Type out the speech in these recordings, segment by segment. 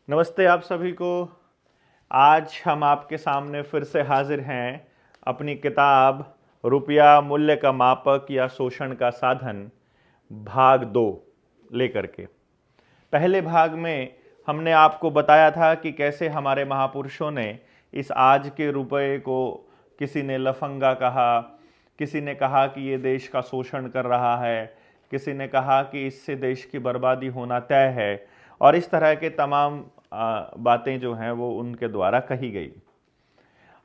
नमस्ते आप सभी को। आज हम आपके सामने फिर से हाजिर हैं अपनी किताब रुपया मूल्य का मापक या शोषण का साधन भाग 2 लेकर के। पहले भाग में हमने आपको बताया था कि कैसे हमारे महापुरुषों ने इस आज के रुपये को, किसी ने लफंगा कहा, किसी ने कहा कि ये देश का शोषण कर रहा है, किसी ने कहा कि इससे देश की बर्बादी होना तय है, और इस तरह के तमाम बातें जो हैं वो उनके द्वारा कही गई।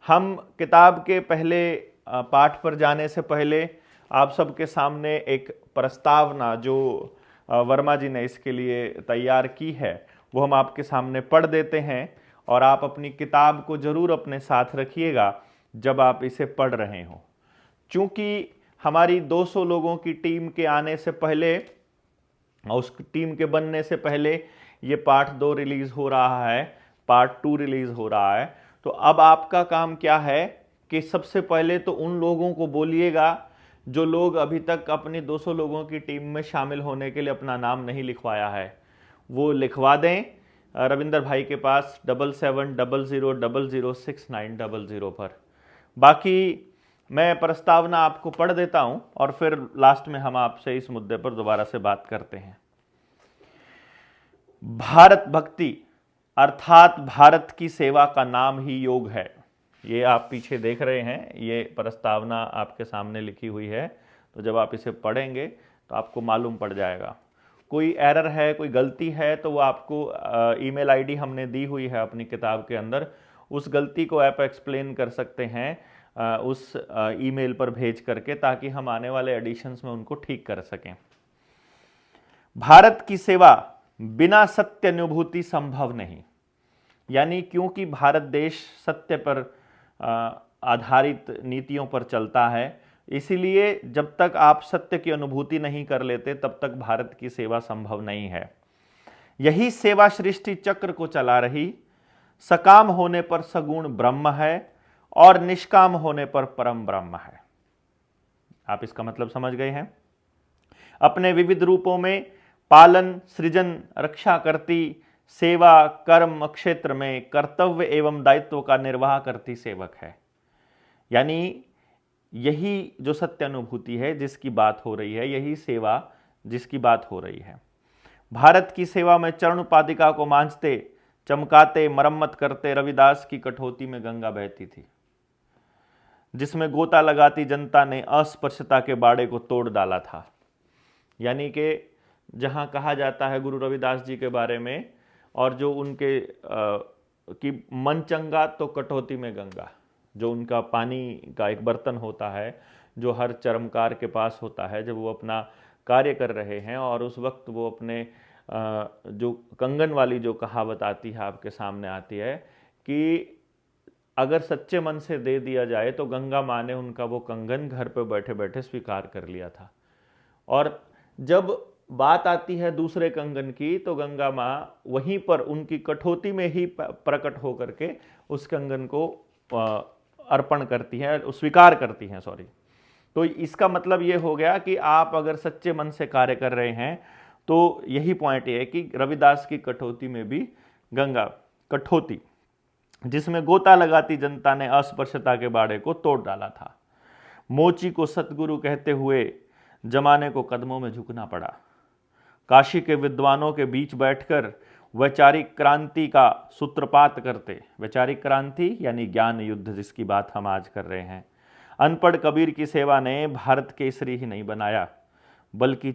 हम किताब के पहले पाठ पर जाने से पहले आप सबके सामने एक प्रस्तावना जो वर्मा जी ने इसके लिए तैयार की है वो हम आपके सामने पढ़ देते हैं, और आप अपनी किताब को जरूर अपने साथ रखिएगा जब आप इसे पढ़ रहे हो। चूंकि हमारी 200 लोगों की टीम के आने से पहले, उस टीम के बनने से पहले ये पार्ट 2 रिलीज हो रहा है, पार्ट 2 रिलीज हो रहा है। तो अब आपका काम क्या है कि सबसे पहले तो उन लोगों को बोलिएगा जो लोग अभी तक अपनी 200 लोगों की टीम में शामिल होने के लिए अपना नाम नहीं लिखवाया है, वो लिखवा दें रविंदर भाई के पास 7700006900 पर। बाकी मैं प्रस्तावना आपको पढ़ देता हूं और फिर लास्ट में हम आपसे इस मुद्दे पर दोबारा से बात करते हैं। भारत भक्ति अर्थात भारत की सेवा का नाम ही योग है। ये आप पीछे देख रहे हैं, ये प्रस्तावना आपके सामने लिखी हुई है। तो जब आप इसे पढ़ेंगे तो आपको मालूम पड़ जाएगा। कोई एरर है, कोई गलती है तो वो आपको ईमेल आईडी हमने दी हुई है अपनी किताब के अंदर, उस गलती को आप एक्सप्लेन कर सकते हैं उस ईमेल पर भेज करके, ताकि हम आने वाले एडिशंस में उनको ठीक कर सकें। भारत की सेवा बिना सत्य अनुभूति संभव नहीं, यानी क्योंकि भारत देश सत्य पर आधारित नीतियों पर चलता है, इसीलिए जब तक आप सत्य की अनुभूति नहीं कर लेते तब तक भारत की सेवा संभव नहीं है। यही सेवा सृष्टि चक्र को चला रही, सकाम होने पर सगुण ब्रह्म है और निष्काम होने पर परम ब्रह्म है। आप इसका मतलब समझ गए हैं। अपने विविध रूपों में पालन, सृजन, रक्षा करती, सेवा, कर्म क्षेत्र में कर्तव्य एवं दायित्व का निर्वाह करती सेवक है। यानी यही जो सत्य अनुभूति है जिसकी बात हो रही है, यही सेवा जिसकी बात हो रही है। भारत की सेवा में चरण पादिका को मांझते, चमकाते, मरम्मत करते रविदास की कठौती में गंगा बहती थी, जिसमें गोता लगाती जनता ने अस्पृश्यता के बाड़े को तोड़ डाला था। यानी कि जहां कहा जाता है गुरु रविदास जी के बारे में, और जो उनके कि मन चंगा तो कटौती में गंगा, जो उनका पानी का एक बर्तन होता है जो हर चरमकार के पास होता है जब वो अपना कार्य कर रहे हैं, और उस वक्त वो अपने जो कंगन वाली जो कहावत आती है आपके सामने आती है कि अगर सच्चे मन से दे दिया जाए तो गंगा माँ ने उनका वो कंगन घर पर बैठे बैठे स्वीकार कर लिया था। और जब बात आती है दूसरे कंगन की तो गंगा माँ वहीं पर उनकी कठौती में ही प्रकट होकर के उस कंगन को अर्पण करती हैं, स्वीकार करती हैं, सॉरी। तो इसका मतलब ये हो गया कि आप अगर सच्चे मन से कार्य कर रहे हैं तो यही पॉइंट ये है कि रविदास की कठौती में भी गंगा, कठौती जिसमें गोता लगाती जनता ने अस्पृश्यता के बाड़े को तोड़ डाला था। मोची को सतगुरु कहते हुए जमाने को कदमों में झुकना पड़ा। काशी के विद्वानों के बीच बैठकर वैचारिक क्रांति का सूत्रपात करते, वैचारिक क्रांति यानी ज्ञान युद्ध जिसकी बात हम आज कर रहे हैं, अनपढ़ कबीर की सेवा ने भारत केसरी ही नहीं बनाया, बल्कि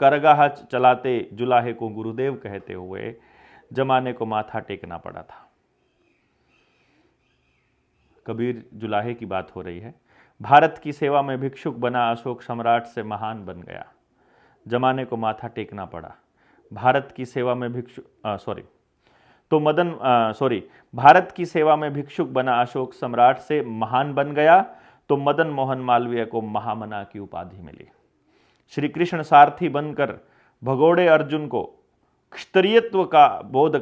करगाह चलाते जुलाहे को गुरुदेव कहते हुए जमाने को माथा टेकना पड़ा था। कबीर जुलाहे की बात हो रही है। भारत की सेवा में भिक्षुक बना अशोक सम्राट से महान बन गया, जमाने को माथा टेकना पड़ा। भारत की सेवा में भारत की सेवा में भिक्षुक बना अशोक सम्राट से महान बन गया तो मदन मोहन मालवीय को महामना की उपाधि मिली। श्री कृष्ण सारथी बनकर भगोड़े अर्जुन को क्षत्रियत्व का बोध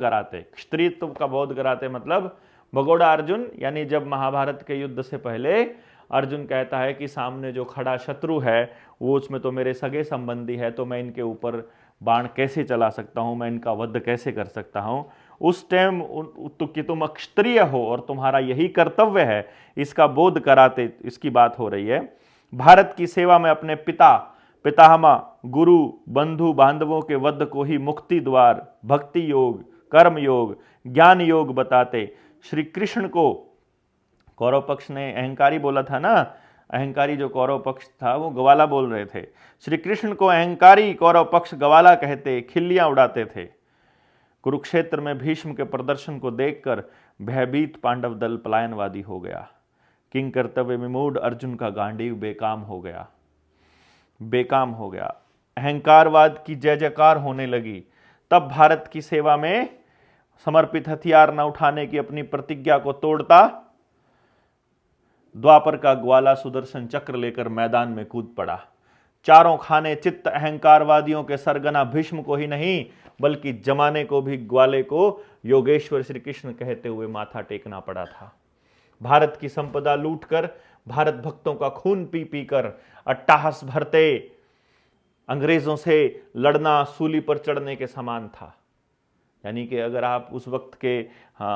कराते, मतलब भगोड़ा अर्जुन, यानी जब महाभारत के युद्ध से पहले अर्जुन कहता है कि सामने जो खड़ा शत्रु है वो उसमें तो मेरे सगे संबंधी है, तो मैं इनके ऊपर बाण कैसे चला सकता हूँ, मैं इनका वध कैसे कर सकता हूँ। उस टाइम तो कि तुम क्षत्रिय हो और तुम्हारा यही कर्तव्य है, इसका बोध कराते इसकी बात हो रही है। भारत की सेवा में अपने पितामह, गुरु, बंधु बांधवों के वध को ही मुक्ति द्वार, भक्ति योग, कर्म योग, ज्ञान योग बताते श्री कृष्ण को, कौरव पक्ष ने अहंकारी बोला था ना, अहंकारी जो कौरव पक्ष था वो गवाला बोल रहे थे, श्री कृष्ण को अहंकारी कौरव पक्ष गवाला कहते, खिल्लियां उड़ाते थे। कुरुक्षेत्र में भीष्म के प्रदर्शन को देखकर भयभीत पांडव दल पलायनवादी हो गया। किंग कर्तव्य विमूढ़ अर्जुन का गांडीव बेकाम हो गया। अहंकारवाद की जय जयकार होने लगी। तब भारत की सेवा में समर्पित हथियार न उठाने की अपनी प्रतिज्ञा को तोड़ता द्वापर का ग्वाला सुदर्शन चक्र लेकर मैदान में कूद पड़ा। चारों खाने चित्त अहंकारवादियों के सरगना भीष्म को ही नहीं बल्कि जमाने को भी ग्वाले को योगेश्वर श्री कृष्ण कहते हुए माथा टेकना पड़ा था। भारत की संपदा लूटकर, भारत भक्तों का खून पी पी कर अट्टहास भरते अंग्रेजों से लड़ना सूली पर चढ़ने के समान था। यानी कि अगर आप उस वक्त के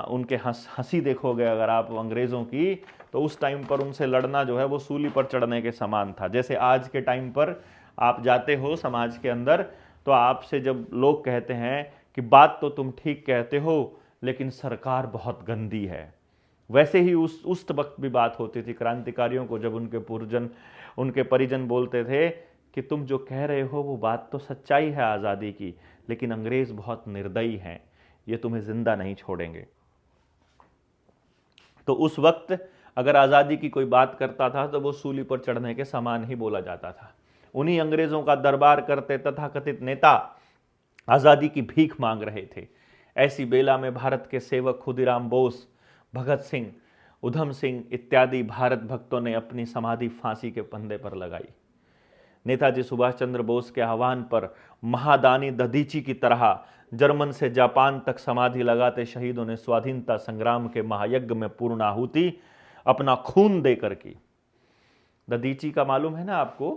उनके हंसी देखोगे अगर आप अंग्रेजों की, तो उस टाइम पर उनसे लड़ना जो है वो सूली पर चढ़ने के समान था। जैसे आज के टाइम पर आप जाते हो समाज के अंदर, तो आपसे जब लोग कहते हैं कि बात तो तुम ठीक कहते हो लेकिन सरकार बहुत गंदी है, वैसे ही उस वक्त भी बात होती थी क्रांतिकारियों को, जब उनके परिजन बोलते थे कि तुम जो कह रहे हो वो बात तो सच्चाई है आज़ादी की, लेकिन अंग्रेज बहुत निर्दयी हैं, ये तुम्हें जिंदा नहीं छोड़ेंगे। तो उस वक्त अगर आज़ादी की कोई बात करता था तो वो सूली पर चढ़ने के समान ही बोला जाता था। उन्हीं अंग्रेजों का दरबार करते तथाकथित नेता आज़ादी की भीख मांग रहे थे। ऐसी बेला में भारत के सेवक खुदीराम बोस, भगत सिंह, उधम सिंह इत्यादि भारत भक्तों ने अपनी समाधि फांसी के फंदे पर लगाई। नेताजी सुभाष चंद्र बोस के आह्वान पर महादानी दधीची की तरह जर्मन से जापान तक समाधि लगाते शहीदों ने स्वाधीनता संग्राम के महायज्ञ में पूर्ण आहुति अपना खून देकर की। दधीची का मालूम है ना आपको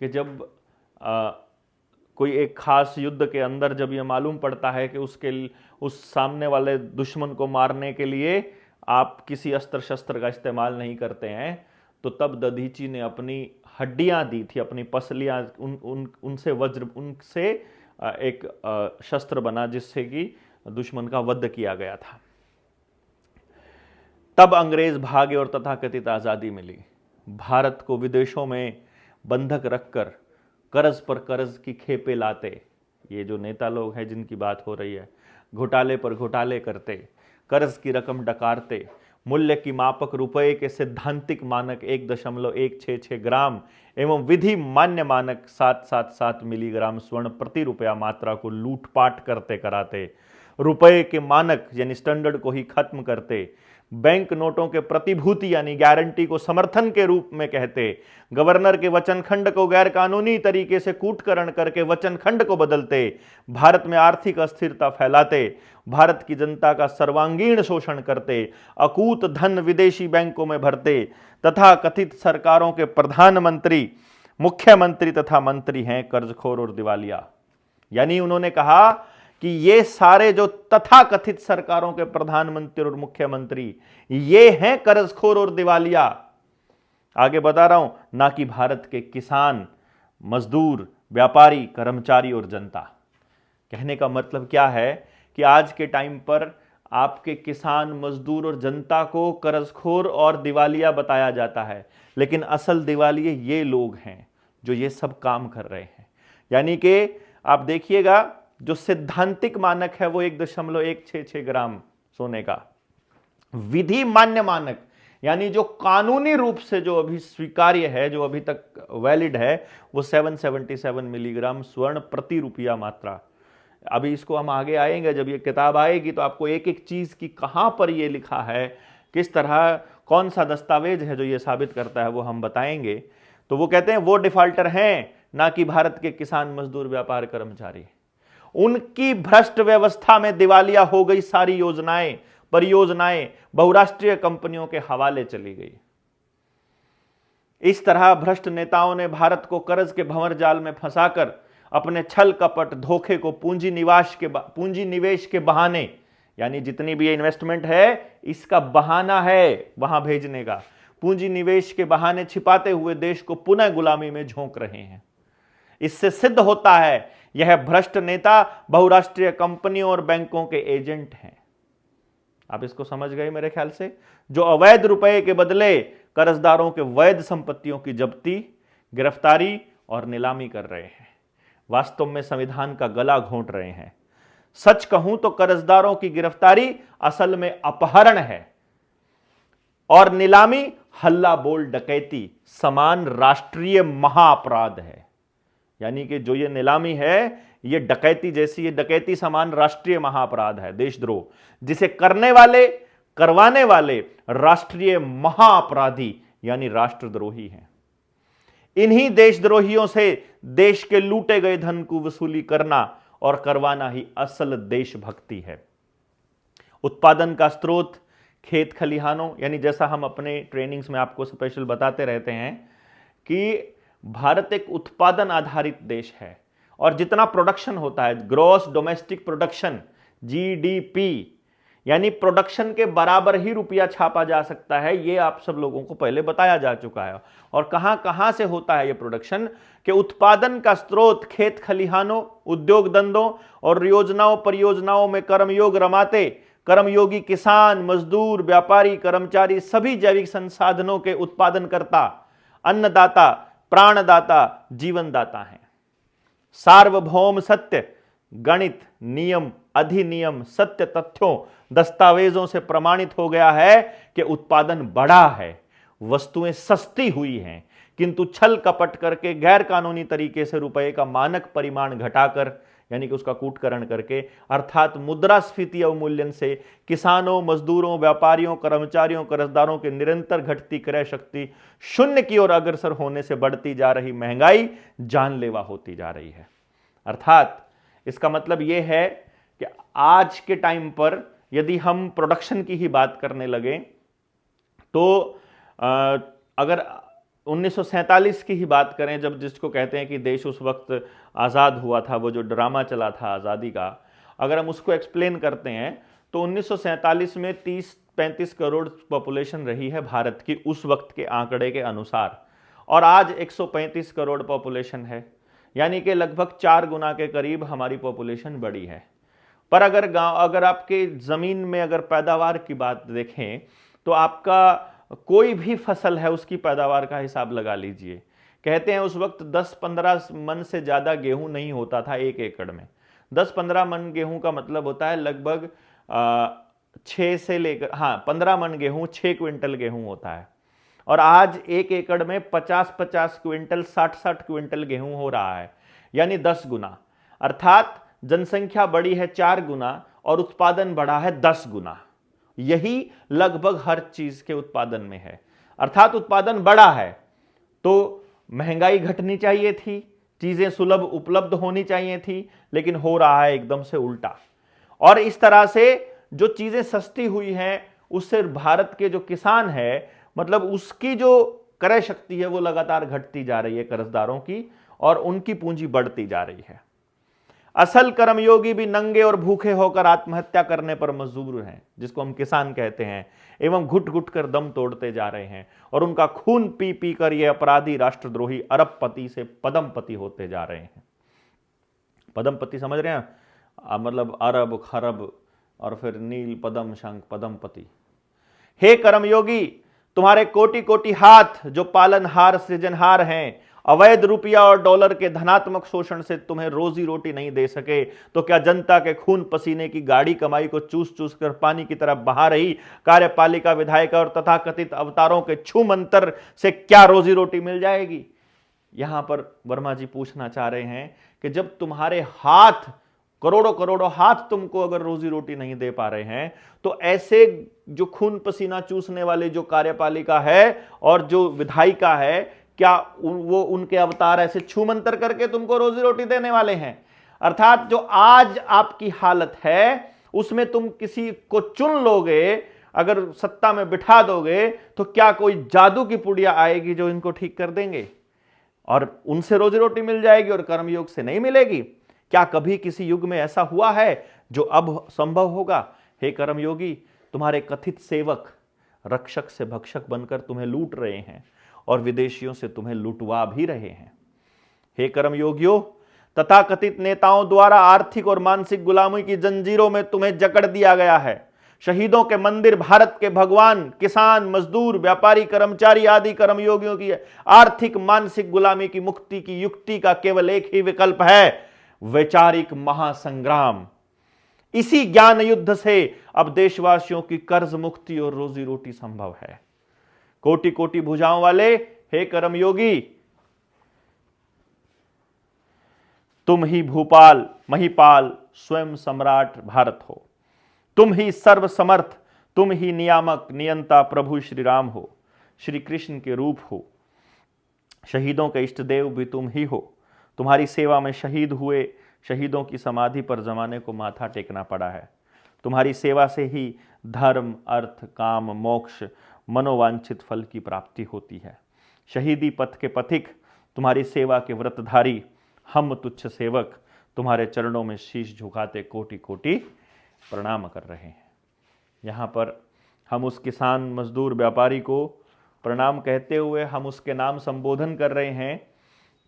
कि जब कोई एक खास युद्ध के अंदर जब यह मालूम पड़ता है कि उस सामने वाले दुश्मन को मारने के लिए आप किसी अस्त्र शस्त्र का इस्तेमाल नहीं करते हैं, तो तब दधीची ने अपनी हड्डियां दी थी, अपनी पसलियां उनसे एक शस्त्र बना जिससे कि दुश्मन का वध किया गया था। तब अंग्रेज भागे और तथाकथित आज़ादी मिली। भारत को विदेशों में बंधक रखकर कर्ज पर कर्ज की खेपे लाते, ये जो नेता लोग हैं जिनकी बात हो रही है, घोटाले पर घोटाले करते, कर्ज की रकम डकारते, मूल्य की मापक रुपए के सैद्धांतिक मानक 1.166 ग्राम एवं विधि मान्य मानक 777 मिलीग्राम स्वर्ण प्रति रुपया मात्रा को लूटपाट करते कराते, रुपए के मानक यानी स्टैंडर्ड को ही खत्म करते, बैंक नोटों के प्रतिभूति यानी गारंटी को समर्थन के रूप में कहते, गवर्नर के वचन खंड को गैर कानूनी तरीके से कूटकरण करके वचन खंड को बदलते, भारत में आर्थिक अस्थिरता फैलाते, भारत की जनता का सर्वांगीण शोषण करते, अकूत धन विदेशी बैंकों में भरते तथा कथित सरकारों के प्रधानमंत्री, मुख्यमंत्री तथा मंत्री हैं कर्जखोर और दिवालिया। यानी उन्होंने कहा कि ये सारे जो तथाकथित सरकारों के प्रधानमंत्री और मुख्यमंत्री ये हैं कर्जखोर और दिवालिया। आगे बता रहा हूं, ना कि भारत के किसान, मजदूर, व्यापारी, कर्मचारी और जनता। कहने का मतलब क्या है कि आज के टाइम पर आपके किसान, मजदूर और जनता को कर्जखोर और दिवालिया बताया जाता है, लेकिन असल दिवालिये ये लोग हैं जो ये सब काम कर रहे हैं। यानी कि आप देखिएगा जो सैद्धांतिक मानक है वो 1.166 ग्राम सोने का, विधि मान्य मानक यानी जो कानूनी रूप से जो अभी स्वीकार्य है, जो अभी तक वैलिड है, वो 777 मिलीग्राम स्वर्ण प्रति रुपया मात्रा। अभी इसको हम आगे आएंगे, जब ये किताब आएगी तो आपको एक एक चीज की कहां पर ये लिखा है, किस तरह, कौन सा दस्तावेज है जो ये साबित करता है, वो हम बताएंगे। तो वो कहते हैं वो डिफॉल्टर हैं ना कि भारत के किसान, मजदूर, व्यापार, कर्मचारी। उनकी भ्रष्ट व्यवस्था में दिवालिया हो गई सारी योजनाएं, परियोजनाएं बहुराष्ट्रीय कंपनियों के हवाले चली गई। इस तरह भ्रष्ट नेताओं ने भारत को कर्ज के भंवर जाल में फंसाकर अपने छल कपट धोखे को पूंजी निवेश के बहाने, यानी जितनी भी इन्वेस्टमेंट है इसका बहाना है वहां भेजने का, पूंजी निवेश के बहाने छिपाते हुए देश को पुनः गुलामी में झोंक रहे हैं। इससे सिद्ध होता है यह भ्रष्ट नेता बहुराष्ट्रीय कंपनियों और बैंकों के एजेंट हैं। आप इसको समझ गए मेरे ख्याल से। जो अवैध रुपए के बदले कर्जदारों के वैध संपत्तियों की जब्ती, गिरफ्तारी और नीलामी कर रहे हैं, वास्तव में संविधान का गला घोंट रहे हैं। सच कहूं तो कर्जदारों की गिरफ्तारी असल में अपहरण है और नीलामी हल्ला बोल डकैती समान राष्ट्रीय महाअपराध है। यानी कि जो ये नीलामी है ये डकैती जैसी, ये डकैती समान राष्ट्रीय महाअपराध है, देशद्रोह, जिसे करने वाले करवाने वाले राष्ट्रीय महाअपराधी यानी राष्ट्रद्रोही हैं। इन्हीं देशद्रोहियों से देश के लूटे गए धन को वसूली करना और करवाना ही असल देशभक्ति है। उत्पादन का स्रोत खेत खलिहानों, यानी जैसा हम अपने ट्रेनिंग्स में आपको स्पेशल बताते रहते हैं कि भारत एक उत्पादन आधारित देश है और जितना प्रोडक्शन होता है, ग्रॉस डोमेस्टिक प्रोडक्शन जीडीपी, यानी प्रोडक्शन के बराबर ही रुपया छापा जा सकता है, ये आप सब लोगों को पहले बताया जा चुका है। और कहां कहां से होता है ये प्रोडक्शन, के उत्पादन का स्रोत खेत खलिहानों, उद्योग धंधों और योजनाओं परियोजनाओं में कर्मयोग रमाते कर्मयोगी किसान, मजदूर, व्यापारी, कर्मचारी सभी जैविक संसाधनों के उत्पादनकर्ता, अन्नदाता, प्राणदाता, जीवनदाता हैं। सार्वभौम सत्य, गणित, नियम, अधिनियम, सत्य तथ्यों, दस्तावेजों से प्रमाणित हो गया है कि उत्पादन बढ़ा है, वस्तुएं सस्ती हुई हैं, किंतु छल कपट करके गैर कानूनी तरीके से रुपए का मानक परिमाण घटाकर, यानी कि उसका कूटकरण करके, अर्थात मुद्रास्फीति अवमूल्यन से किसानों, मजदूरों, व्यापारियों, कर्मचारियों, कर्जदारों की निरंतर घटती क्रय शक्ति शून्य की ओर अग्रसर होने से बढ़ती जा रही महंगाई जानलेवा होती जा रही है। अर्थात इसका मतलब यह है कि आज के टाइम पर यदि हम प्रोडक्शन की ही बात करने लगे तो अगर 1947 की ही बात करें, जब जिसको कहते हैं कि देश उस वक्त आज़ाद हुआ था, वो जो ड्रामा चला था आज़ादी का, अगर हम उसको एक्सप्लेन करते हैं तो 1947 में 30-35 करोड़ पॉपुलेशन रही है भारत की उस वक्त के आंकड़े के अनुसार, और आज 135 करोड़ पॉपुलेशन है, यानी कि लगभग 4 गुना के करीब हमारी पॉपुलेशन बढ़ी है। पर अगर आपके ज़मीन में अगर पैदावार की बात देखें तो आपका कोई भी फसल है उसकी पैदावार का हिसाब लगा लीजिए। कहते हैं उस वक्त 10-15 मन से ज़्यादा गेहूं नहीं होता था 1 एकड़ में। 10-15 मन गेहूं का मतलब होता है लगभग 6 से लेकर 15 मन गेहूं 6 क्विंटल गेहूं होता है, और आज 1 एकड़ में 50-50 क्विंटल 60-60 क्विंटल गेहूं हो रहा है, यानी 10 गुना। अर्थात जनसंख्या बढ़ी है 4 गुना और उत्पादन बढ़ा है 10 गुना। यही लगभग हर चीज के उत्पादन में है। अर्थात उत्पादन बढ़ा है तो महंगाई घटनी चाहिए थी, चीजें सुलभ उपलब्ध होनी चाहिए थी, लेकिन हो रहा है एकदम से उल्टा। और इस तरह से जो चीजें सस्ती हुई हैं उससे भारत के जो किसान है, मतलब उसकी जो क्रय शक्ति है वो लगातार घटती जा रही है कर्जदारों की, और उनकी पूंजी बढ़ती जा रही है। असल कर्मयोगी भी नंगे और भूखे होकर आत्महत्या करने पर मजबूर हैं, जिसको हम किसान कहते हैं, एवं घुट घुट कर दम तोड़ते जा रहे हैं, और उनका खून पी पी कर ये अपराधी राष्ट्रद्रोही अरबपति से पदमपति होते जा रहे हैं। पदमपति समझ रहे हैं, मतलब अरब खरब और फिर नील पदम शंख पदमपति। हे कर्मयोगी, तुम्हारे कोटि कोटि हाथ जो पालनहार सृजनहार हैं, अवैध रुपया और डॉलर के धनात्मक शोषण से तुम्हें रोजी रोटी नहीं दे सके तो क्या जनता के खून पसीने की गाढ़ी कमाई को चूस चूस कर पानी की तरफ बहा रही कार्यपालिका, विधायक और तथाकथित अवतारों के छू मंत्र से क्या रोजी रोटी मिल जाएगी? यहां पर वर्मा जी पूछना चाह रहे हैं कि जब तुम्हारे हाथ, करोड़ों करोड़ों हाथ तुमको अगर रोजी रोटी नहीं दे पा रहे हैं, तो ऐसे जो खून पसीना चूसने वाले जो कार्यपालिका है और जो विधायिका है, क्या वो उनके अवतार ऐसे छू मंतर करके तुमको रोजी रोटी देने वाले हैं? अर्थात जो आज आपकी हालत है उसमें तुम किसी को चुन लोगे, अगर सत्ता में बिठा दोगे, तो क्या कोई जादू की पुड़िया आएगी जो इनको ठीक कर देंगे? और उनसे रोजी रोटी मिल जाएगी और कर्मयोग से नहीं मिलेगी। क्या कभी किसी युग में ऐसा हुआ है जो अब संभव होगा? हे कर्मयोगी, तुम्हारे कथित सेवक रक्षक से भक्षक बनकर तुम्हें लूट रहे हैं और विदेशियों से तुम्हें लुटवा भी रहे हैं। हे कर्मयोगियों, तथाकथित नेताओं द्वारा आर्थिक और मानसिक गुलामी की जंजीरों में तुम्हें जकड़ दिया गया है। शहीदों के मंदिर, भारत के भगवान, किसान, मजदूर, व्यापारी, कर्मचारी आदि कर्मयोगियों की आर्थिक मानसिक गुलामी की मुक्ति की युक्ति का केवल एक ही विकल्प है, वैचारिक महासंग्राम। इसी ज्ञान युद्ध से अब देशवासियों की कर्ज मुक्ति और रोजी रोटी संभव है। कोटि कोटि भुजाओं वाले हे कर्मयोगी, तुम ही भूपाल, महिपाल, स्वयं सम्राट भारत हो। तुम ही सर्वसमर्थ, तुम ही नियामक, नियंता प्रभु श्री राम हो, श्री कृष्ण के रूप हो। शहीदों के इष्ट देव भी तुम ही हो। तुम्हारी सेवा में शहीद हुए शहीदों की समाधि पर जमाने को माथा टेकना पड़ा है। तुम्हारी सेवा से ही धर्म, अर्थ, काम, मोक्ष, मनोवांछित फल की प्राप्ति होती है। शहीदी पथ के पथिक, तुम्हारी सेवा के व्रतधारी, हम तुच्छ सेवक तुम्हारे चरणों में शीश झुकाते कोटि कोटि प्रणाम कर रहे हैं। यहाँ पर हम उस किसान, मजदूर, व्यापारी को प्रणाम कहते हुए हम उसके नाम संबोधन कर रहे हैं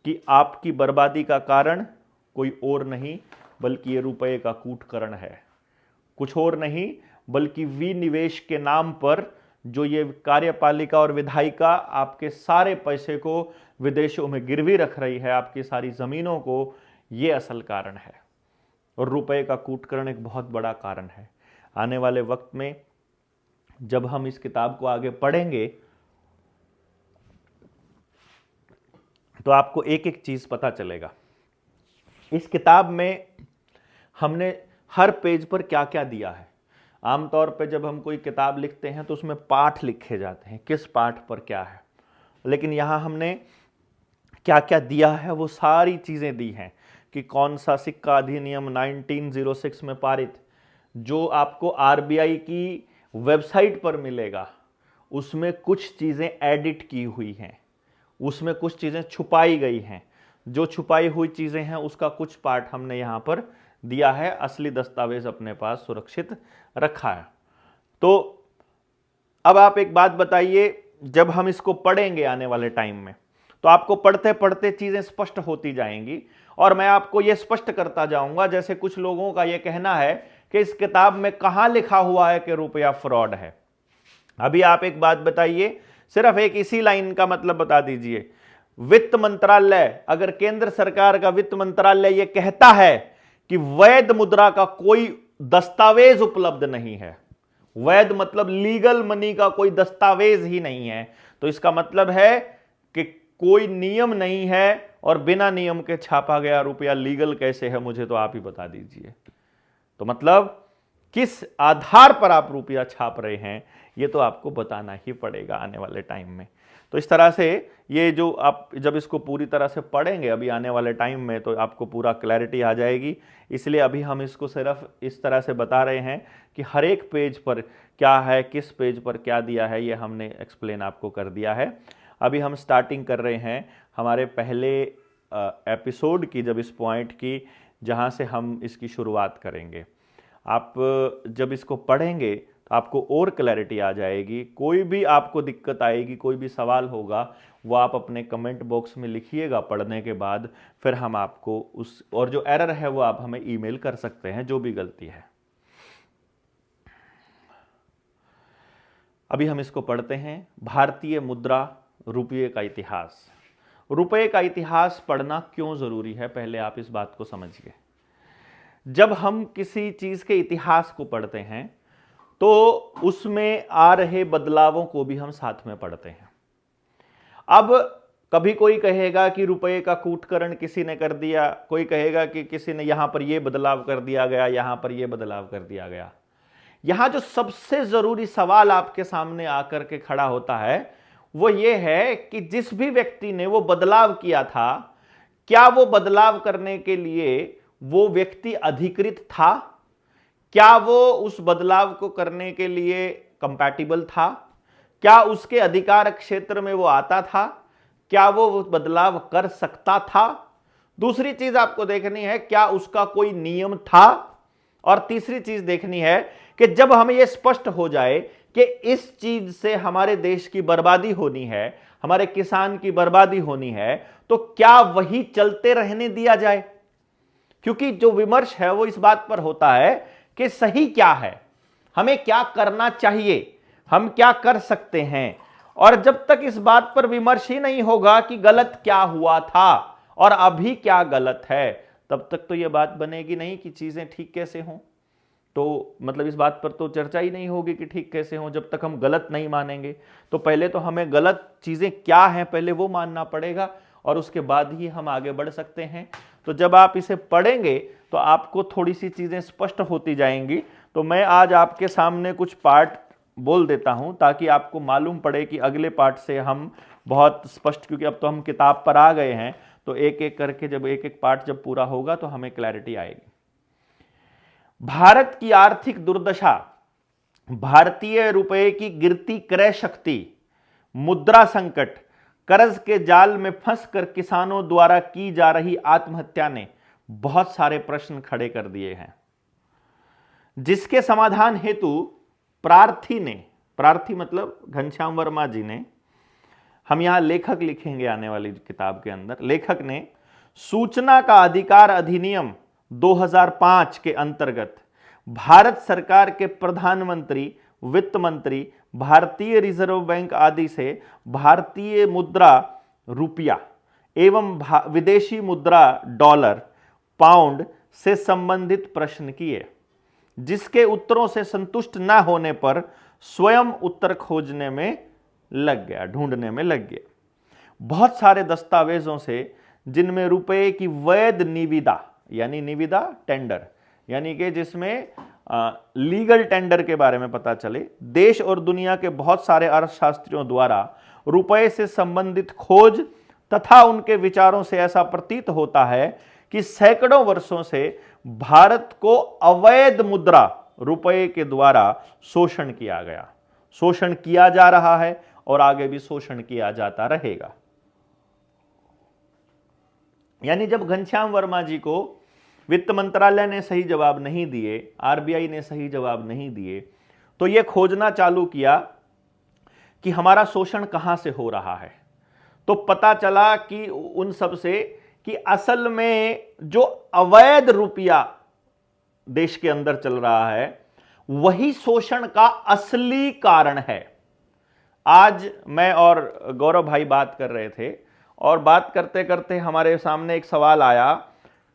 कि आपकी बर्बादी का कारण कोई और नहीं बल्कि ये रुपए का कूटकरण है, कुछ और नहीं बल्कि विनिवेश के नाम पर जो ये कार्यपालिका और विधायिका आपके सारे पैसे को विदेशों में गिरवी रख रही है, आपकी सारी जमीनों को, ये असल कारण है। और रुपए का कूटकरण एक बहुत बड़ा कारण है। आने वाले वक्त में जब हम इस किताब को आगे पढ़ेंगे तो आपको एक एक चीज पता चलेगा। इस किताब में हमने हर पेज पर क्या क्या दिया है। आमतौर पे जब हम कोई किताब लिखते हैं तो उसमें पाठ लिखे जाते हैं, किस पाठ पर क्या है, लेकिन यहाँ हमने क्या क्या दिया है वो सारी चीज़ें दी हैं कि कौन सा सिक्का अधिनियम 1906 में पारित, जो आपको आरबीआई की वेबसाइट पर मिलेगा, उसमें कुछ चीज़ें एडिट की हुई हैं, उसमें कुछ चीज़ें छुपाई गई हैं। जो छुपाई हुई चीज़ें हैं उसका कुछ पार्ट हमने यहाँ पर दिया है, असली दस्तावेज अपने पास सुरक्षित रखा है। तो अब आप एक बात बताइए, जब हम इसको पढ़ेंगे आने वाले टाइम में तो आपको पढ़ते पढ़ते चीज़ें स्पष्ट होती जाएंगी और मैं आपको ये स्पष्ट करता जाऊंगा। जैसे कुछ लोगों का ये कहना है कि इस किताब में कहाँ लिखा हुआ है कि रुपया फ्रॉड है। अभी आप एक बात बताइए, सिर्फ एक इसी लाइन का मतलब बता दीजिए। वित्त मंत्रालय, अगर केंद्र सरकार का वित्त मंत्रालय यह कहता है कि वैध मुद्रा का कोई दस्तावेज उपलब्ध नहीं है, वैध मतलब लीगल मनी का कोई दस्तावेज ही नहीं है, तो इसका मतलब है कि कोई नियम नहीं है और बिना नियम के छापा गया रुपया लीगल कैसे है, मुझे तो आप ही बता दीजिए। तो मतलब किस आधार पर आप रुपया छाप रहे हैं ये तो आपको बताना ही पड़ेगा आने वाले टाइम में। तो इस तरह से ये जो आप जब इसको पूरी तरह से पढ़ेंगे अभी आने वाले टाइम में तो आपको पूरा क्लैरिटी आ जाएगी। इसलिए अभी हम इसको सिर्फ इस तरह से बता रहे हैं कि हर एक पेज पर क्या है, किस पेज पर क्या दिया है, ये हमने एक्सप्लेन आपको कर दिया है। अभी हम स्टार्टिंग कर रहे हैं हमारे पहले एपिसोड की, जब इस पॉइंट की जहाँ से हम इसकी शुरुआत करेंगे। आप जब इसको पढ़ेंगे तो आपको और क्लैरिटी आ जाएगी। कोई भी आपको दिक्कत आएगी, कोई भी सवाल होगा, वो आप अपने कमेंट बॉक्स में लिखिएगा पढ़ने के बाद, फिर हम आपको उस और जो एरर है वो आप हमें ईमेल कर सकते हैं, जो भी गलती है। अभी हम इसको पढ़ते हैं। भारतीय मुद्रा रुपये का इतिहास। रुपये का इतिहास पढ़ना क्यों जरूरी है, पहले आप इस बात को समझिए। जब हम किसी चीज के इतिहास को पढ़ते हैं तो उसमें आ रहे बदलावों को भी हम साथ में पढ़ते हैं। अब कभी कोई कहेगा कि रुपये का कूटकरण किसी ने कर दिया, कोई कहेगा कि किसी ने यहां पर यह बदलाव कर दिया गया, यहां पर यह बदलाव कर दिया गया। यहां जो सबसे जरूरी सवाल आपके सामने आकर के खड़ा होता है वो ये है कि जिस भी व्यक्ति ने वो बदलाव किया था, क्या वो बदलाव करने के लिए वो व्यक्ति अधिकृत था? क्या वो उस बदलाव को करने के लिए कंपैटिबल था? क्या उसके अधिकार क्षेत्र में वो आता था? क्या वो बदलाव कर सकता था? दूसरी चीज आपको देखनी है, क्या उसका कोई नियम था? और तीसरी चीज देखनी है कि जब हमें यह स्पष्ट हो जाए कि इस चीज से हमारे देश की बर्बादी होनी है, हमारे किसान की बर्बादी होनी है, तो क्या वही चलते रहने दिया जाए? क्योंकि जो विमर्श है वो इस बात पर होता है कि सही क्या है, हमें क्या करना चाहिए, हम क्या कर सकते हैं। और जब तक इस बात पर विमर्श ही नहीं होगा कि गलत क्या हुआ था और अभी क्या गलत है, तब तक तो यह बात बनेगी नहीं कि चीजें ठीक कैसे हों। तो मतलब इस बात पर तो चर्चा ही नहीं होगी कि ठीक कैसे हों जब तक हम गलत नहीं मानेंगे। तो पहले तो हमें गलत चीजें क्या हैं पहले वो मानना पड़ेगा, और उसके बाद ही हम आगे बढ़ सकते हैं। तो जब आप इसे पढ़ेंगे तो आपको थोड़ी सी चीजें स्पष्ट होती जाएंगी। तो मैं आज आपके सामने कुछ पार्ट बोल देता हूं ताकि आपको मालूम पड़े कि अगले पार्ट से हम बहुत स्पष्ट, क्योंकि अब तो हम किताब पर आ गए हैं, तो एक एक करके जब एक एक पार्ट जब पूरा होगा तो हमें क्लैरिटी आएगी। भारत की आर्थिक दुर्दशा, भारतीय रुपए की गिरती क्रय शक्ति, मुद्रा संकट, कर्ज के जाल में फंसकर किसानों द्वारा की जा रही आत्महत्या ने बहुत सारे प्रश्न खड़े कर दिए हैं, जिसके समाधान हेतु प्रार्थी मतलब घनश्याम वर्मा जी ने, हम यहां लेखक लिखेंगे आने वाली किताब के अंदर, लेखक ने सूचना का अधिकार अधिनियम 2005 के अंतर्गत भारत सरकार के प्रधानमंत्री, वित्त मंत्री, भारतीय रिजर्व बैंक आदि से भारतीय मुद्रा रुपया एवं विदेशी मुद्रा डॉलर, पाउंड से संबंधित प्रश्न किए, जिसके उत्तरों से संतुष्ट न होने पर स्वयं उत्तर खोजने में लग गया, ढूंढने में लग गया। बहुत सारे दस्तावेजों से, जिनमें रुपए की वैध निविदा, यानी निविदा टेंडर, यानी कि जिसमें लीगल टेंडर के बारे में पता चले, देश और दुनिया के बहुत सारे अर्थशास्त्रियों द्वारा रुपए से संबंधित खोज तथा उनके विचारों से ऐसा प्रतीत होता है कि सैकड़ों वर्षों से भारत को अवैध मुद्रा रुपए के द्वारा शोषण किया गया, शोषण किया जा रहा है और आगे भी शोषण किया जाता रहेगा। यानी जब घनश्याम वर्मा जी को वित्त मंत्रालय ने सही जवाब नहीं दिए, आरबीआई ने सही जवाब नहीं दिए, तो यह खोजना चालू किया कि हमारा शोषण कहां से हो रहा है। तो पता चला कि उन सब से कि असल में जो अवैध रुपया देश के अंदर चल रहा है वही शोषण का असली कारण है। आज मैं और गौरव भाई बात कर रहे थे और बात करते करते हमारे सामने एक सवाल आया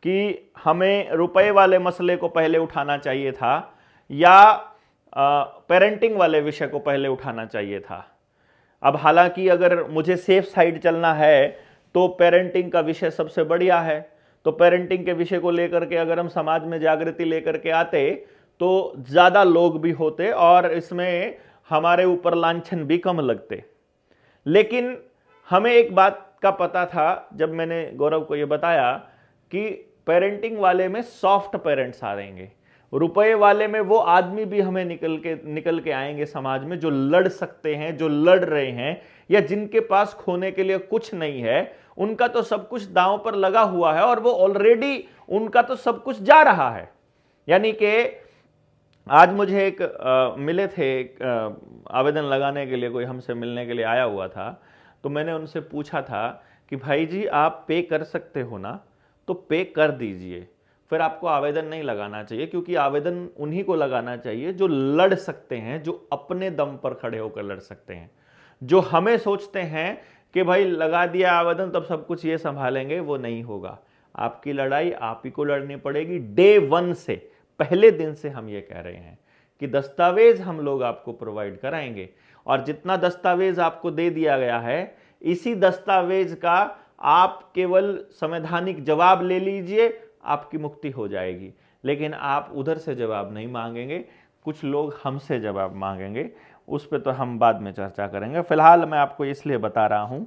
कि हमें रुपए वाले मसले को पहले उठाना चाहिए था या पेरेंटिंग वाले विषय को पहले उठाना चाहिए था। अब हालांकि अगर मुझे सेफ साइड चलना है तो पेरेंटिंग का विषय सबसे बढ़िया है। तो पेरेंटिंग के विषय को लेकर के अगर हम समाज में जागृति लेकर के आते तो ज़्यादा लोग भी होते और इसमें हमारे ऊपर लांछन भी कम लगते। लेकिन हमें एक बात का पता था, जब मैंने गौरव को ये बताया कि पेरेंटिंग वाले में सॉफ्ट पेरेंट्स आ रहेंगे, रुपए वाले में वो आदमी भी हमें निकल के आएंगे समाज में जो लड़ सकते हैं, जो लड़ रहे हैं, या जिनके पास खोने के लिए कुछ नहीं है, उनका तो सब कुछ दांव पर लगा हुआ है और वो ऑलरेडी उनका तो सब कुछ जा रहा है। यानी कि आज मुझे एक मिले थे, आवेदन लगाने के लिए कोई हमसे मिलने के लिए आया हुआ था, तो मैंने उनसे पूछा था कि भाई जी आप पे कर सकते हो ना, तो पे कर दीजिए, फिर आपको आवेदन नहीं लगाना चाहिए, क्योंकि आवेदन उन्हीं को लगाना चाहिए जो लड़ सकते हैं, जो अपने दम पर खड़े होकर लड़ सकते हैं। जो हमें सोचते हैं कि भाई लगा दिया आवेदन तब सब कुछ ये संभालेंगे, वो नहीं होगा। आपकी लड़ाई आप ही को लड़नी पड़ेगी। डे वन से, पहले दिन से हम ये कह रहे हैं कि दस्तावेज हम लोग आपको प्रोवाइड कराएंगे और जितना दस्तावेज आपको दे दिया गया है, इसी दस्तावेज का आप केवल संवैधानिक जवाब ले लीजिए, आपकी मुक्ति हो जाएगी। लेकिन आप उधर से जवाब नहीं मांगेंगे, कुछ लोग हमसे जवाब मांगेंगे, उस पर तो हम बाद में चर्चा करेंगे। फिलहाल मैं आपको इसलिए बता रहा हूं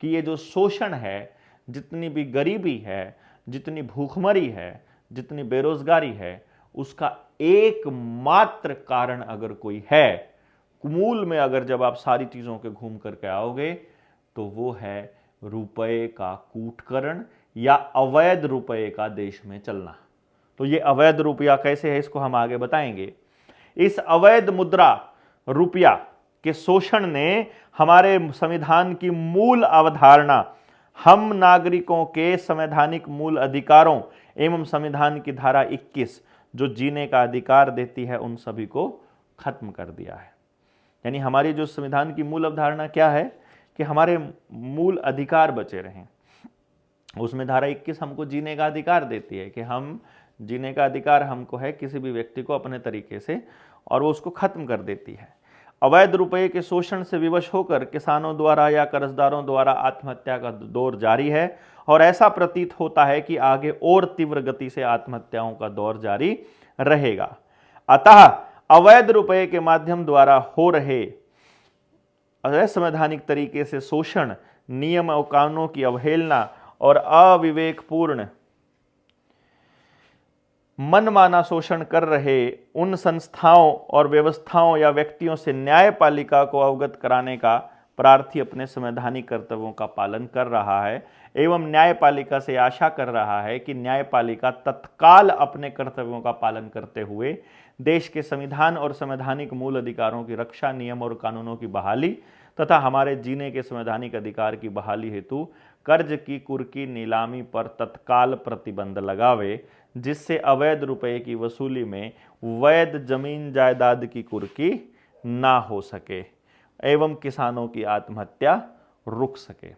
कि ये जो शोषण है, जितनी भी गरीबी है, जितनी भूखमरी है, जितनी बेरोजगारी है, उसका एकमात्र कारण अगर कोई है, मूल में अगर जब आप सारी चीजों के घूम करके आओगे, तो वो है रुपए का कूटकरण या अवैध रुपए का देश में चलना। तो ये अवैध रुपया कैसे है, इसको हम आगे बताएंगे। इस अवैध मुद्रा रुपया के शोषण ने हमारे संविधान की मूल अवधारणा, हम नागरिकों के संवैधानिक मूल अधिकारों एवं संविधान की धारा 21 जो जीने का अधिकार देती है, उन सभी को खत्म कर दिया है। यानी हमारी जो संविधान की मूल अवधारणा क्या है कि हमारे मूल अधिकार बचे रहें। उसमें धारा 21 हमको जीने का अधिकार देती है कि हम जीने का अधिकार हमको है किसी भी व्यक्ति को अपने तरीके से, और वो उसको खत्म कर देती है। अवैध रुपये के शोषण से विवश होकर किसानों द्वारा या कर्जदारों द्वारा आत्महत्या का दौर जारी है, और ऐसा प्रतीत होता है कि आगे और तीव्र गति से आत्महत्याओं का दौर जारी रहेगा। अतः अवैध रुपये के माध्यम द्वारा हो रहे असंवैधानिक तरीके से शोषण, नियम और कानूनों की अवहेलना और अविवेकपूर्ण मनमाना शोषण कर रहे उन संस्थाओं और व्यवस्थाओं या व्यक्तियों से न्यायपालिका को अवगत कराने का प्रार्थी अपने संवैधानिक कर्तव्यों का पालन कर रहा है एवं न्यायपालिका से आशा कर रहा है कि न्यायपालिका तत्काल अपने कर्तव्यों का पालन करते हुए देश के संविधान और संवैधानिक मूल अधिकारों की रक्षा, नियम और कानूनों की बहाली तथा हमारे जीने के संवैधानिक अधिकार की बहाली हेतु कर्ज की कुर्की नीलामी पर तत्काल प्रतिबंध लगावे, जिससे अवैध रुपये की वसूली में वैध जमीन जायदाद की कुर्की ना हो सके एवं किसानों की आत्महत्या रुक सके।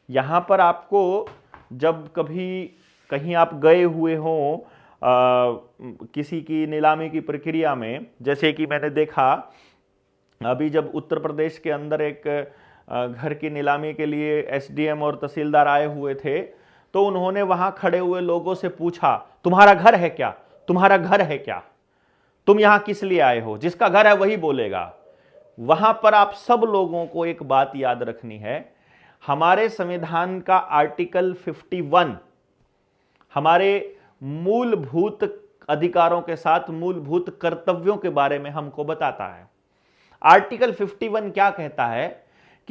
यहाँ पर आपको जब कभी कहीं आप गए हुए हों किसी की नीलामी की प्रक्रिया में, जैसे कि मैंने देखा अभी जब उत्तर प्रदेश के अंदर एक घर की नीलामी के लिए एसडीएम और तहसीलदार आए हुए थे, तो उन्होंने वहां खड़े हुए लोगों से पूछा, तुम्हारा घर है क्या, तुम्हारा घर है क्या, तुम यहां किस लिए आए हो? जिसका घर है वही बोलेगा। वहां पर आप सब लोगों को एक बात याद रखनी है, हमारे संविधान का आर्टिकल 51 हमारे मूलभूत अधिकारों के साथ मूलभूत कर्तव्यों के बारे में हमको बताता है। आर्टिकल 51 क्या कहता है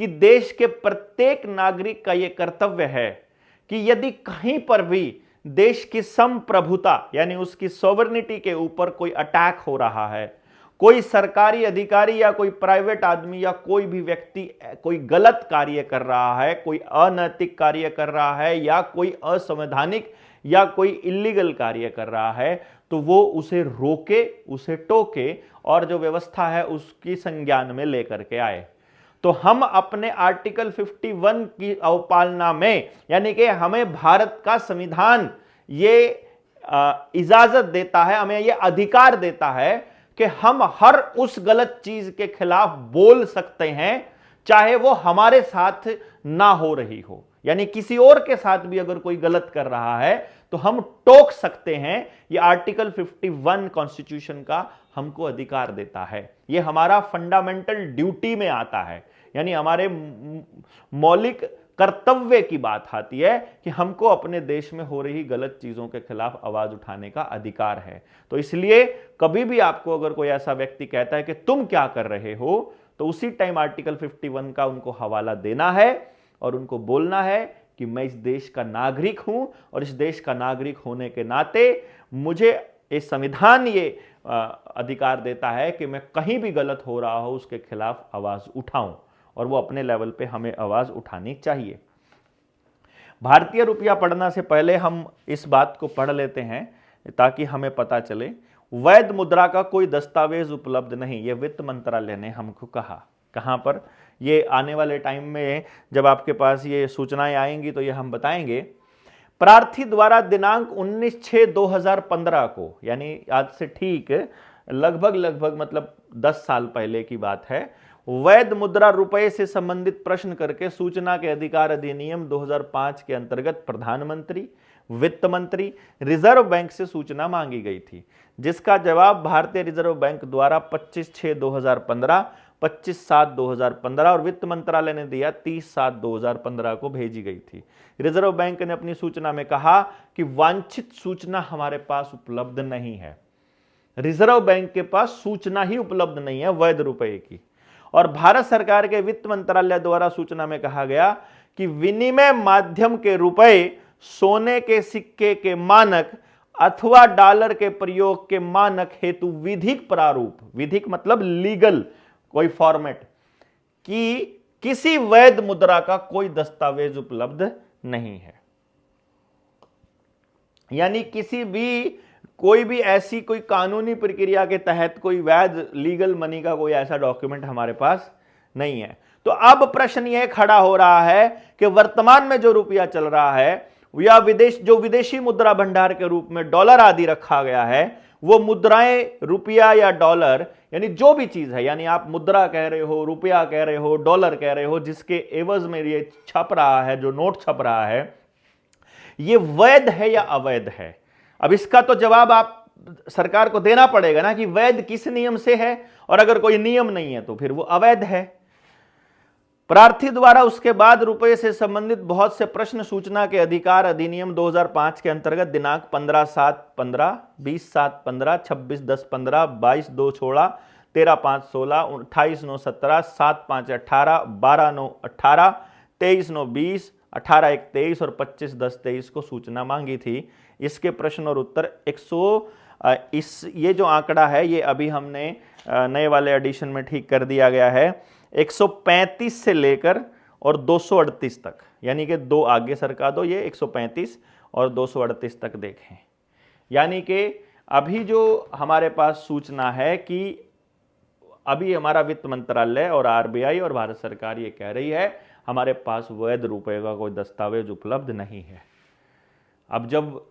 कि देश के प्रत्येक नागरिक का यह कर्तव्य है कि यदि कहीं पर भी देश की संप्रभुता यानी उसकी सॉवरेनिटी के ऊपर कोई अटैक हो रहा है, कोई सरकारी अधिकारी या कोई प्राइवेट आदमी या कोई भी व्यक्ति कोई गलत कार्य कर रहा है, कोई अनैतिक कार्य कर रहा है या कोई असंवैधानिक या कोई इलीगल कार्य कर रहा है, तो वो उसे रोके, उसे टोके और जो व्यवस्था है उसकी संज्ञान में लेकर के आए। तो हम अपने आर्टिकल 51 की अवपालना में, यानी कि हमें भारत का संविधान ये इजाजत देता है, हमें ये अधिकार देता है कि हम हर उस गलत चीज के खिलाफ बोल सकते हैं, चाहे वो हमारे साथ ना हो रही हो। यानी किसी और के साथ भी अगर कोई गलत कर रहा है तो हम टोक सकते हैं। ये आर्टिकल 51 कॉन्स्टिट्यूशन का हमको अधिकार देता है, ये हमारा फंडामेंटल ड्यूटी में आता है, यानी हमारे मौलिक कर्तव्य की बात आती है कि हमको अपने देश में हो रही गलत चीजों के खिलाफ आवाज उठाने का अधिकार है। तो इसलिए कभी भी आपको अगर कोई ऐसा व्यक्ति कहता है कि तुम क्या कर रहे हो, तो उसी टाइम आर्टिकल 51 का उनको हवाला देना है और उनको बोलना है कि मैं इस देश का नागरिक हूं और इस देश का नागरिक होने के नाते मुझे ये संविधान ये अधिकार देता है कि मैं कहीं भी गलत हो रहा हो उसके खिलाफ आवाज उठाऊं, और वो अपने लेवल पे हमें आवाज उठानी चाहिए। भारतीय रुपया पढ़ना से पहले हम इस बात को पढ़ लेते हैं ताकि हमें पता चले। वैध मुद्रा का कोई दस्तावेज उपलब्ध नहीं, ये वित्त मंत्रालय ने हमको कहा। कहां पर? ये आने वाले टाइम में जब आपके पास ये सूचनाएं आएंगी तो ये हम बताएंगे। प्रार्थी द्वारा दिनांक 19/6/2015 को, यानी आज से ठीक लगभग मतलब 10 साल पहले की बात है, वैध मुद्रा रुपये से संबंधित प्रश्न करके सूचना के अधिकार अधिनियम 2005 के अंतर्गत प्रधानमंत्री, वित्त मंत्री, रिजर्व बैंक से सूचना मांगी गई थी, जिसका जवाब भारतीय रिजर्व बैंक द्वारा 25/6/2015, 25/7/2015 और वित्त मंत्रालय ने दिया 30/7/2015 को भेजी गई थी। रिजर्व बैंक ने अपनी सूचना में कहा कि वांछित सूचना हमारे पास उपलब्ध नहीं है। रिजर्व बैंक के पास सूचना ही उपलब्ध नहीं है वैध रुपये की। और भारत सरकार के वित्त मंत्रालय द्वारा सूचना में कहा गया कि विनिमय माध्यम के रुपए, सोने के सिक्के के मानक अथवा डॉलर के प्रयोग के मानक हेतु विधिक प्रारूप, विधिक मतलब लीगल कोई फॉर्मेट, कि किसी वैध मुद्रा का कोई दस्तावेज उपलब्ध नहीं है। यानी किसी भी कोई भी ऐसी कोई कानूनी प्रक्रिया के तहत कोई वैध लीगल मनी का कोई ऐसा डॉक्यूमेंट हमारे पास नहीं है। तो अब प्रश्न यह खड़ा हो रहा है कि वर्तमान में जो रुपया चल रहा है या विदेशी मुद्रा भंडार के रूप में डॉलर आदि रखा गया है, वो मुद्राएं, रुपया या डॉलर, यानी जो भी चीज है, यानी आप मुद्रा कह रहे हो, रुपया कह रहे हो, डॉलर कह रहे हो, जिसके एवज में ये छप रहा है, जो नोट छप रहा है, ये वैध है या अवैध है। अब इसका तो जवाब आप सरकार को देना पड़ेगा ना कि वैध किस नियम से है, और अगर कोई नियम नहीं है तो फिर वो अवैध है। प्रार्थी द्वारा उसके बाद रुपये से संबंधित बहुत से प्रश्न सूचना के अधिकार अधिनियम 2005 के अंतर्गत दिनांक 15/7/15, 20/7/15, 26/10/15, 22/2/16, 13/5/16, 28/9/17, 7/5/18, 12/9/18, 23/9/20, 18/1/23 और 25/10/23 को सूचना मांगी थी। इसके प्रश्न और उत्तर 100 ये जो आंकड़ा है ये अभी हमने नए वाले एडिशन में ठीक कर दिया गया है। 135 से लेकर और 238 तक, यानी कि 2 आगे सरका दो, ये 135 और 238 तक देखें। यानी कि अभी जो हमारे पास सूचना है कि अभी हमारा वित्त मंत्रालय और आरबीआई और भारत सरकार ये कह रही है हमारे पास वैध रुपए का कोई दस्तावेज उपलब्ध नहीं है। अब जब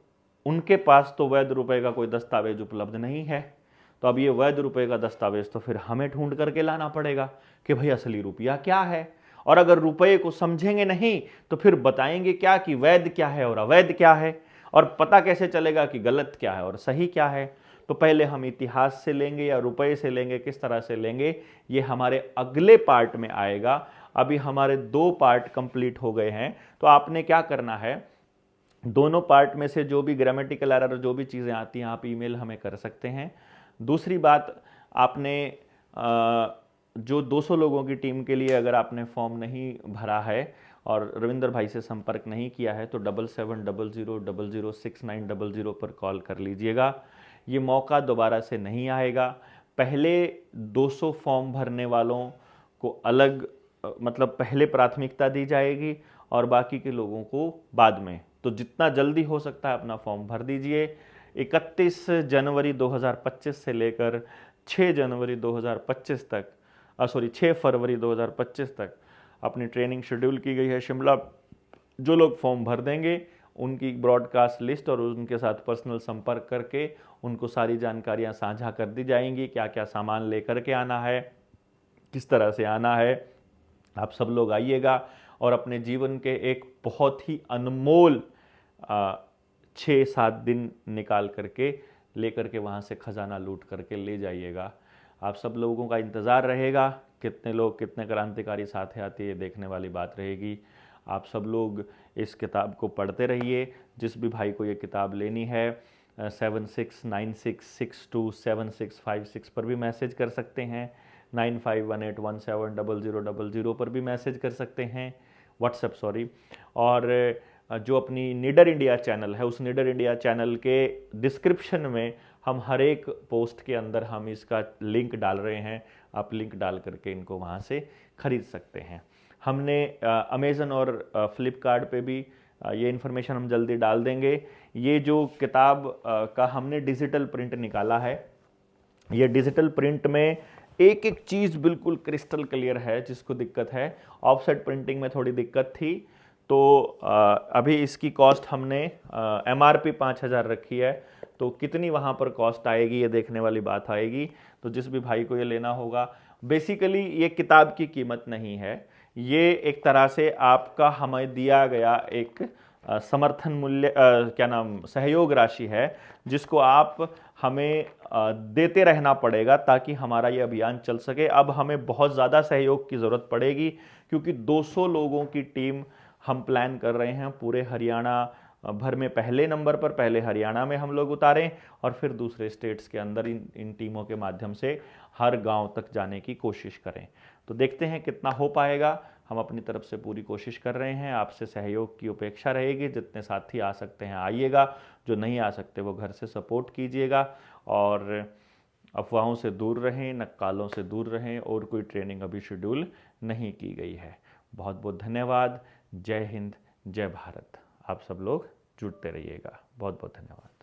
उनके पास तो वैध रुपए का कोई दस्तावेज उपलब्ध नहीं है, तो अब ये वैध रुपए का दस्तावेज तो फिर हमें ढूंढ करके लाना पड़ेगा कि भाई असली रुपया क्या है। और अगर रुपए को समझेंगे नहीं तो फिर बताएंगे क्या कि वैध क्या है और अवैध क्या है, और पता कैसे चलेगा कि गलत क्या है और सही क्या है। तो पहले हम इतिहास से लेंगे या रुपए से लेंगे, किस तरह से लेंगे, ये हमारे अगले पार्ट में आएगा। अभी हमारे 2 पार्ट कंप्लीट हो गए हैं। तो आपने क्या करना है, दोनों पार्ट में से जो भी ग्रामेटिकल एरर, जो भी चीज़ें आती हैं, आप ईमेल हमें कर सकते हैं। दूसरी बात, आपने जो 200 लोगों की टीम के लिए अगर आपने फॉर्म नहीं भरा है और रविंदर भाई से संपर्क नहीं किया है तो 7700006900 पर कॉल कर लीजिएगा। ये मौका दोबारा से नहीं आएगा। पहले 200 फॉर्म भरने वालों को अलग मतलब पहले प्राथमिकता दी जाएगी और बाकी के लोगों को बाद में। तो जितना जल्दी हो सकता है अपना फॉर्म भर दीजिए। 31 जनवरी 2025 से लेकर 6 जनवरी 2025 तक 6 फरवरी 2025 तक अपनी ट्रेनिंग शेड्यूल की गई है शिमला। जो लोग फॉर्म भर देंगे उनकी ब्रॉडकास्ट लिस्ट और उनके साथ पर्सनल संपर्क करके उनको सारी जानकारियां साझा कर दी जाएंगी, क्या क्या सामान लेकर के आना है, किस तरह से आना है। आप सब लोग आइएगा और अपने जीवन के एक बहुत ही अनमोल 6-7 दिन निकाल करके लेकर के वहाँ से खजाना लूट करके ले जाइएगा। आप सब लोगों का इंतज़ार रहेगा। कितने लोग, कितने क्रांतिकारी साथ आते हैं, ये देखने वाली बात रहेगी। आप सब लोग इस किताब को पढ़ते रहिए। जिस भी भाई को ये किताब लेनी है 7696627656 पर भी मैसेज कर सकते हैं, 9518170000 पर भी मैसेज कर सकते हैं, व्हाट्सएप और जो अपनी निडर इंडिया चैनल है उस निडर इंडिया चैनल के डिस्क्रिप्शन में हम हर एक पोस्ट के अंदर हम इसका लिंक डाल रहे हैं। आप लिंक डाल करके इनको वहाँ से खरीद सकते हैं। हमने अमेज़न और फ्लिपकार्ट पे भी ये इन्फॉर्मेशन हम जल्दी डाल देंगे। ये जो किताब का हमने डिजिटल प्रिंट निकाला है, ये डिजिटल प्रिंट में एक एक चीज़ बिल्कुल क्रिस्टल क्लियर है। जिसको दिक्कत है, ऑफसेट प्रिंटिंग में थोड़ी दिक्कत थी, तो अभी इसकी कॉस्ट हमने MRP 5000 रखी है। तो कितनी वहाँ पर कॉस्ट आएगी ये देखने वाली बात आएगी। तो जिस भी भाई को ये लेना होगा, बेसिकली ये किताब की कीमत नहीं है, ये एक तरह से आपका हमें दिया गया एक समर्थन मूल्य सहयोग राशि है, जिसको आप हमें देते रहना पड़ेगा ताकि हमारा ये अभियान चल सके। अब हमें बहुत ज़्यादा सहयोग की ज़रूरत पड़ेगी क्योंकि 200 लोगों की टीम हम प्लान कर रहे हैं पूरे हरियाणा भर में। पहले नंबर पर पहले हरियाणा में हम लोग उतारें और फिर दूसरे स्टेट्स के अंदर इन टीमों के माध्यम से हर गांव तक जाने की कोशिश करें। तो देखते हैं कितना हो पाएगा। हम अपनी तरफ से पूरी कोशिश कर रहे हैं। आपसे सहयोग की अपेक्षा रहेगी। जितने साथी आ सकते हैं आइएगा, जो नहीं आ सकते वो घर से सपोर्ट कीजिएगा और अफवाहों से दूर रहें, नक्कालों से दूर रहें। और कोई ट्रेनिंग अभी शेड्यूल नहीं की गई है। बहुत बहुत धन्यवाद। जय हिंद, जय भारत। आप सब लोग जुड़ते रहिएगा। बहुत बहुत धन्यवाद।